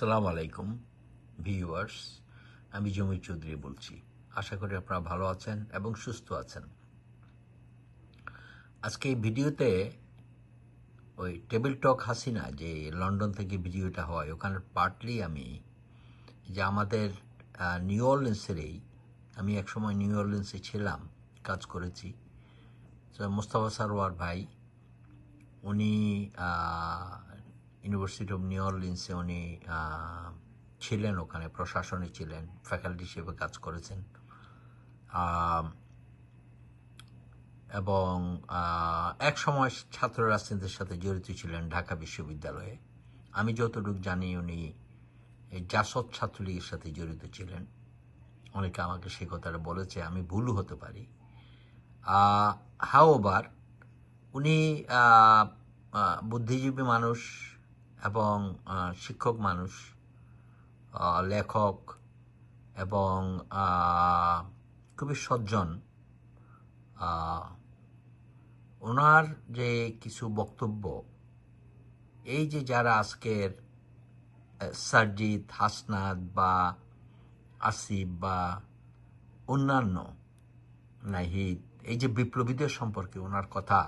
আসসালামু আলাইকুম ভিউয়ার্স, আমি জমির চৌধুরী বলছি। আশা করি আপনারা ভালো আছেন এবং সুস্থ আছেন। আজকে এই ভিডিওতে ওই টেবিল টক হাসিনা যে লন্ডন থেকে ভিডিওটা হয়, ওখানে পার্টলি আমি যে আমাদের নিউ অরলিন্সেরই, আমি একসময় নিউ অরলিন্সে ছিলাম, কাজ করেছি। তো মোস্তফা সারোয়ার ভাই, উনি ইউনিভার্সিটি অফ নিউ অরলিন্সে উনি ছিলেন, ওখানে প্রশাসনে ছিলেন, ফ্যাকাল্টি হিসেবে কাজ করেছেন এবং এক সময় ছাত্র রাজনীতির সাথে জড়িত ছিলেন ঢাকা বিশ্ববিদ্যালয়ে। আমি যতটুকু জানি উনি জাসদ ছাত্রলীগের সাথে জড়িত ছিলেন। অনেকে আমাকে সে কথাটা বলেছে, আমি ভুলও হতে পারি। হাওবার উনি বুদ্ধিজীবী মানুষ এবং শিক্ষক মানুষ, লেখক এবং খুবই সজ্জন। ওনার যে কিছু বক্তব্য, এই যে যারা আজকের সার্জিদ, হাসনাত বা আসিফ বা অন্যান্য নাহিদ, এই যে বিপ্লবীদের সম্পর্কে ওনার কথা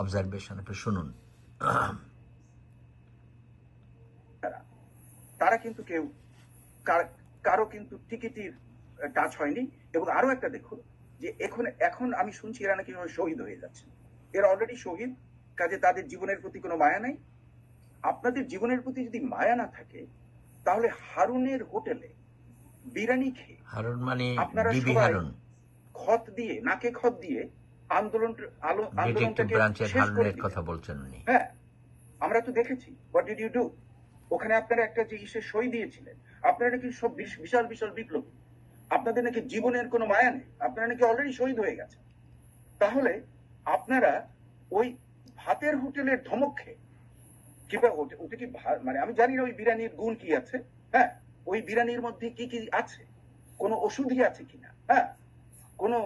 অবজারভেশন আপনি শুনুন। তারা কিন্তু কেউ কারো কিন্তু টিকিটির টাচ হয়নি। এবং আরো একটা দেখুন যে এখন আমি শুনছি এরা নাকি শহীদ হয়ে যাচ্ছে। এরা অলরেডি শহীদ, কাজে তাদের জীবনের প্রতি কোনো মায়া নাই। আপনাদের জীবনের প্রতি যদি মায়া না থাকে, তাহলে হারুনের হোটেলে বিরিয়ানি খেয়ে হারুন মানে আপনারা ডিবি সবাই হারুন, নাকে খত দিয়ে ডিটেকটিভ আন্দোলনটাকে ব্রাঞ্চের শেষ করে হারুনের দিলেন। কথা বলছেন উনি। হ্যাঁ, আমরা তো দেখেছি হোয়াট ডিড ইউ ডু। ওখানে আপনারা একটা যে ইসের সই দিয়েছিলেন, আপনারা নাকি সব বিশাল বিশাল বিপ্লবী, আপনাদের নাকি জীবনের কোনো মায়া নেই, আপনারা নাকি অলরেডি শহীদ হয়ে গেছেন। তাহলে আপনারা ওই ভাতের হোটেলের ধমক খেয়ে কিংবা ওটা কি মানে আমি জানি না ওই বিরিয়ানির গুণ কি আছে। হ্যাঁ, ওই বিরিয়ানির মধ্যে কি কি আছে, কোনো ওষুধই আছে কিনা, হ্যাঁ, কোনো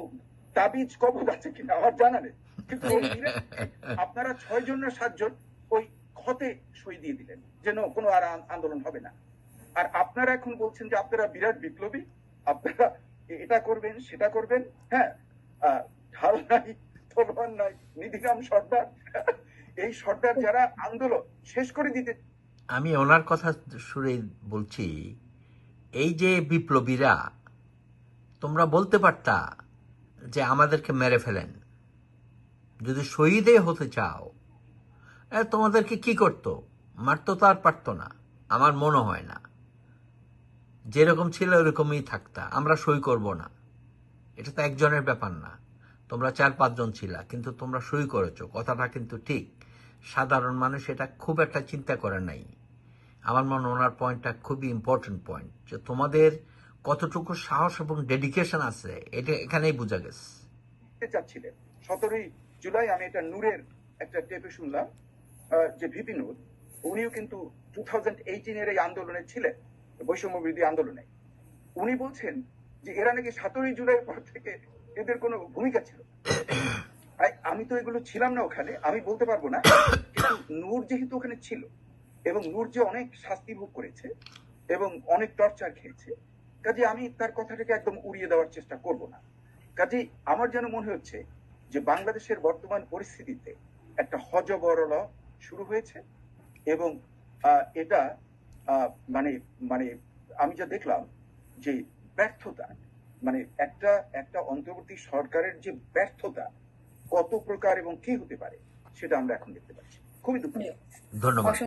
তাবিজ কবজ আছে কিনা আমার জানা নেই, কিন্তু ওই আপনারা 6 জন না 7 জন ওই ক্ষতে সই দিয়ে দিলেন যে কোনো আর আন্দোলন হবে না। আর আপনারা এখন বলছেন যে আপনারা বিরাট বিপ্লবী, আপনারা এটা করবেন সেটা করবেন। হ্যাঁ, ঢাল নাই, তলোয়ার নাই, নিধিরাম সর্দার, এই সর্দার যারা আন্দোলন শেষ করে দিতে। আমি ওনার কথা শুনে বলছি, এই যে বিপ্লবীরা, তোমরা বলতে পারতা যে আমাদেরকে মেরে ফেলেন, যদি শহীদে হতে চাও তোমাদেরকে কি করতো? মারতো তো আর পারতো না, আমার মনে হয় না। যেরকম ছিল ওরকমই থাকতা, আমরা সই করব না। এটা তো একজনের ব্যাপার না, তোমরা 4-5 জন ছিলা, কিন্তু তোমরা সই করেছো, কথাটা কিন্তু ঠিক। সাধারণ মানুষ এটা খুব একটা চিন্তা করে নাই। আমার মনে হয় ওনার পয়েন্টটা খুবই ইম্পর্টেন্ট পয়েন্ট, যে তোমাদের কতটুকু সাহস এবং ডেডিকেশন আছে, এটা এখানেই বোঝা গেছে। চাচ্ছিলেন 17ই জুলাই আমি এটা নূরের একটা টেপে শুনলাম যে ভিপি নূর, উনিও কিন্তু 2018 এই আন্দোলনে ছিলেন, বৈষম্য বিরোধী আন্দোলনে। উনি বলছেন যে এরা নাকি 17ই জুলাই পর থেকে এদের কোনো ভূমিকা ছিল। আমি তো এগুলো ছিলাম না ওখানে, আমি বলতে পারবো না, কিন্তু নূর যেহেতু ওখানে ছিল এবং নূর যে অনেক শাস্তি ভোগ করেছে এবং অনেক টর্চার খেয়েছে, কাজে আমি তার কথাটাকে একদম উড়িয়ে দেওয়ার চেষ্টা করব না। কাজে আমার যেন মনে হচ্ছে যে বাংলাদেশের বর্তমান পরিস্থিতিতে একটা হযবরল শুরু হয়েছে এবং এটা মানে মানে আমি যা দেখলাম যে ব্যর্থতা, মানে একটা অন্তর্বর্তী সরকারের যে ব্যর্থতা কত প্রকার এবং কি হতে পারে, সেটা আমরা এখন দেখতে পাচ্ছি। খুবই দুঃখিত। ধন্যবাদ।